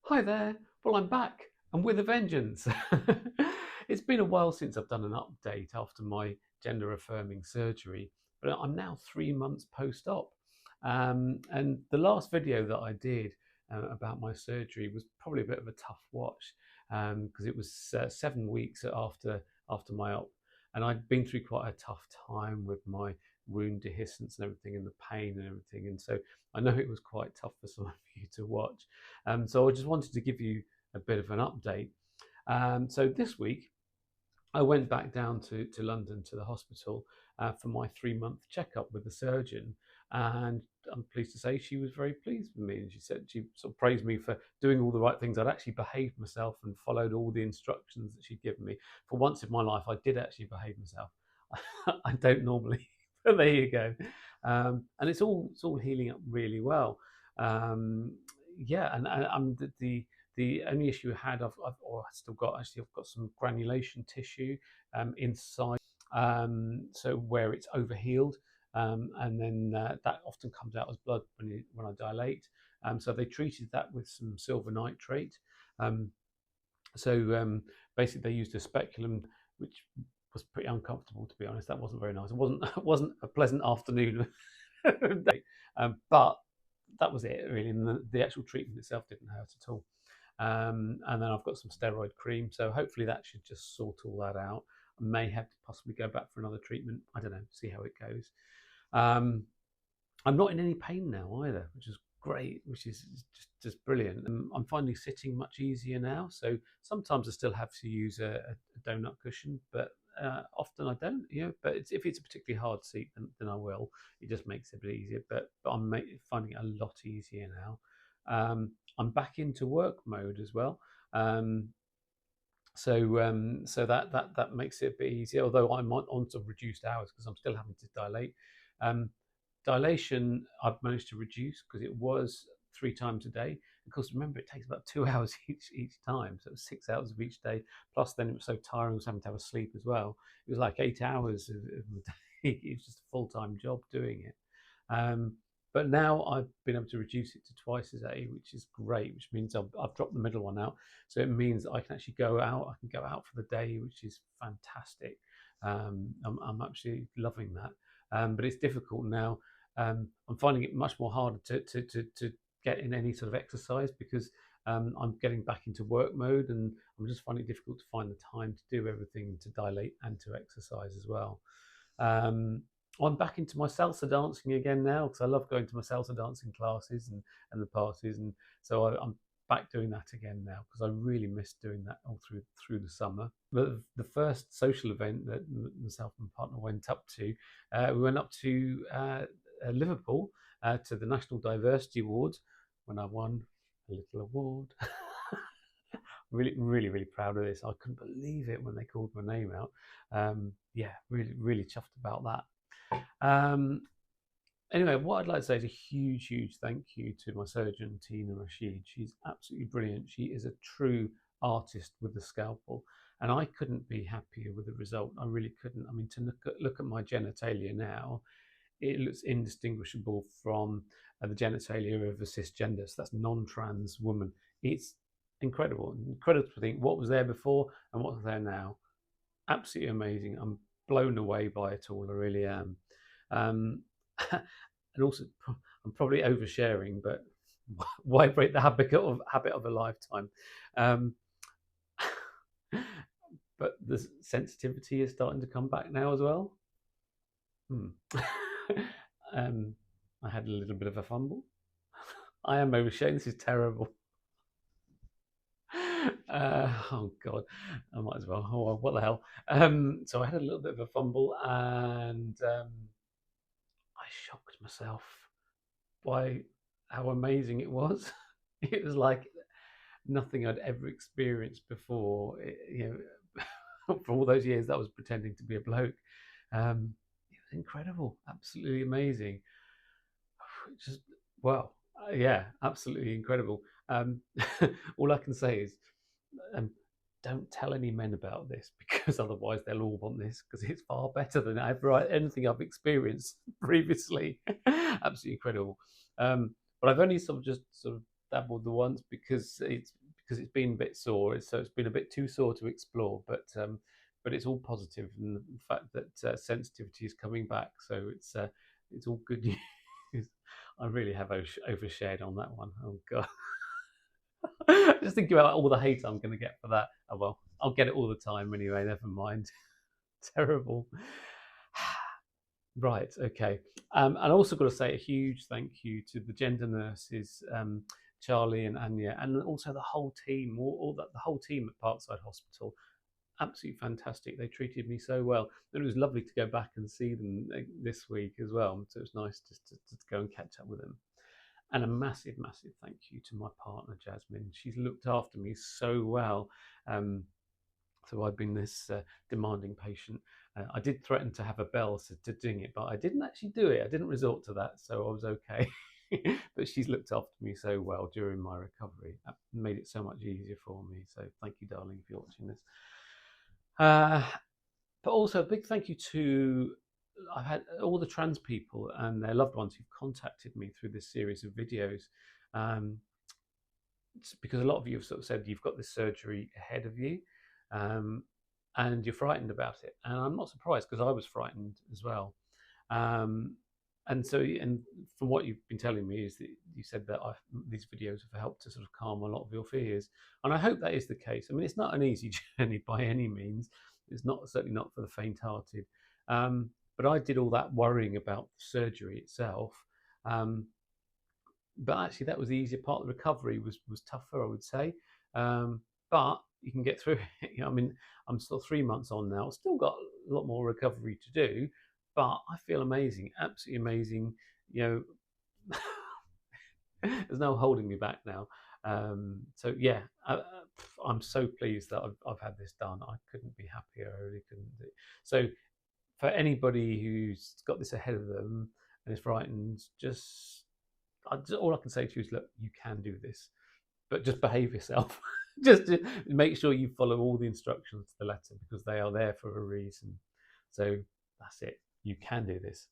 Hi there. Well, I'm back and with a vengeance. It's been a while since I've done an update after my gender affirming surgery, but I'm now 3 months post op. And the last video that I did about my surgery was probably a bit of a tough watch because it was 7 weeks after my op. And I'd been through quite a tough time with my wound dehiscence and everything, and the pain and everything. And so I know it was quite tough for some of you to watch. So I just wanted to give you a bit of an update. So this week, I went back down to London to the hospital for my 3 month checkup with the surgeon. And I'm pleased to say she was very pleased with me. And she said she sort of praised me for doing all the right things. I'd actually behaved myself and followed all the instructions that she'd given me. For once in my life, I did actually behave myself. I don't normally, but there you go. And it's all healing up really well. Um, yeah, and the only issue I had, I still got actually, I've got some granulation tissue inside, so where it's overhealed, and then that often comes out as blood when I dilate. So they treated that with some silver nitrate. Um, so basically, they used a speculum, which was pretty uncomfortable, to be honest. That wasn't very nice. It wasn't it wasn't a pleasant afternoon day, but that was it really. And the actual treatment itself didn't hurt at all. And then I've got some steroid cream, so hopefully that should just sort all that out. I may have to possibly go back for another treatment. I don't know, see how it goes. Um, I'm not in any pain now either, which is great, which is just brilliant. And I'm finding sitting much easier now. So sometimes I still have to use a donut cushion, but often I don't. But if it's a particularly hard seat, then I will. It just makes it a bit easier. But I'm finding it a lot easier now. I'm back into work mode as well. So that makes it a bit easier. Although I'm on some reduced hours because I'm still having to dilate. Um, Dilation I've managed to reduce because it was 3 times a day. Of course, remember it takes about 2 hours each time, so it was 6 hours of each day. Plus, then it was so tiring, I was having to have a sleep as well. It was like 8 hours of the day. It was just a full-time job doing it. But now I've been able to reduce it to twice a day, which is great, which means I've dropped the middle one out. So it means that I can actually go out. I can go out for the day, which is fantastic. I'm absolutely loving that. But it's difficult now. I'm finding it much more harder to get in any sort of exercise because I'm getting back into work mode, and I'm just finding it difficult to find the time to do everything, to dilate and to exercise as well. Um, I'm back into my salsa dancing again now because I love going to my salsa dancing classes and the parties, and so I'm back doing that again now because I really missed doing that all through the summer. But the first social event that myself and my partner went up to, we went up to Liverpool to the National Diversity Awards when I won a little award. Really, really, really proud of this. I couldn't believe it when they called my name out. Yeah, really, really chuffed about that. Anyway, what I'd like to say is a huge, huge thank you to my surgeon, Tina Rashid. She's absolutely brilliant. She is a true artist with the scalpel, and I couldn't be happier with the result. I really couldn't. I mean, to look at my genitalia now, it looks indistinguishable from the genitalia of a cisgender. So that's non-trans woman. It's incredible to think what was there before and what's there now. Absolutely amazing. I'm blown away by it all. I really am. Um, and also, I'm probably oversharing, but why break the habit of a lifetime? Um, but the sensitivity is starting to come back now as well. Hmm. I had a little bit of a fumble. I am oversharing. This is terrible. Oh God, I might as well. Oh, well, what the hell? So I had a little bit of a fumble, and I shocked myself by how amazing it was. It was like nothing I'd ever experienced before. For all those years that I was pretending to be a bloke, it was incredible, absolutely amazing. Just well, yeah, absolutely incredible. Um, all I can say is, um, don't tell any men about this because otherwise they'll all want this because it's far better than anything I've experienced previously. Absolutely incredible. But I've only sort of dabbled the once because it's been a bit sore. So it's been a bit too sore to explore, but it's all positive, and the fact that sensitivity is coming back, so it's all good news. I really have overshared on that one. Oh god. Just thinking about all the hate I'm going to get for that. Oh well, I'll get it all the time anyway. Never mind. Terrible. Right. Okay. And I also got to say a huge thank you to the gender nurses, Charlie and Anya, and also the whole team, the whole team at Parkside Hospital. Absolutely fantastic. They treated me so well. And it was lovely to go back and see them this week as well. So it was nice just to go and catch up with them. And a massive, massive thank you to my partner, Jasmine. She's looked after me so well. So I've been this demanding patient. I did threaten to have a bell to doing it, but I didn't actually do it. I didn't resort to that, so I was okay. But she's looked after me so well during my recovery. That made it so much easier for me. So thank you, darling, if you're watching this. But also a big thank you to I've had all the trans people and their loved ones who've contacted me through this series of videos. Because a lot of you have sort of said you've got this surgery ahead of you, and you're frightened about it. And I'm not surprised, because I was frightened as well. And from what you've been telling me is that you said that these videos have helped to sort of calm a lot of your fears. And I hope that is the case. I mean, it's not an easy journey by any means. It's certainly not for the faint-hearted. But I did all that worrying about the surgery itself. But actually, that was the easier part. The recovery was tougher, I would say. But you can get through it. I mean, I'm still 3 months on now. Still got a lot more recovery to do, but I feel amazing, absolutely amazing. There's no holding me back now. So yeah, I'm so pleased that I've had this done. I couldn't be happier. I really couldn't. So for anybody who's got this ahead of them and is frightened, all I can say to you is, look, you can do this, but just behave yourself. Just make sure you follow all the instructions to the letter, because they are there for a reason. So that's it. You can do this.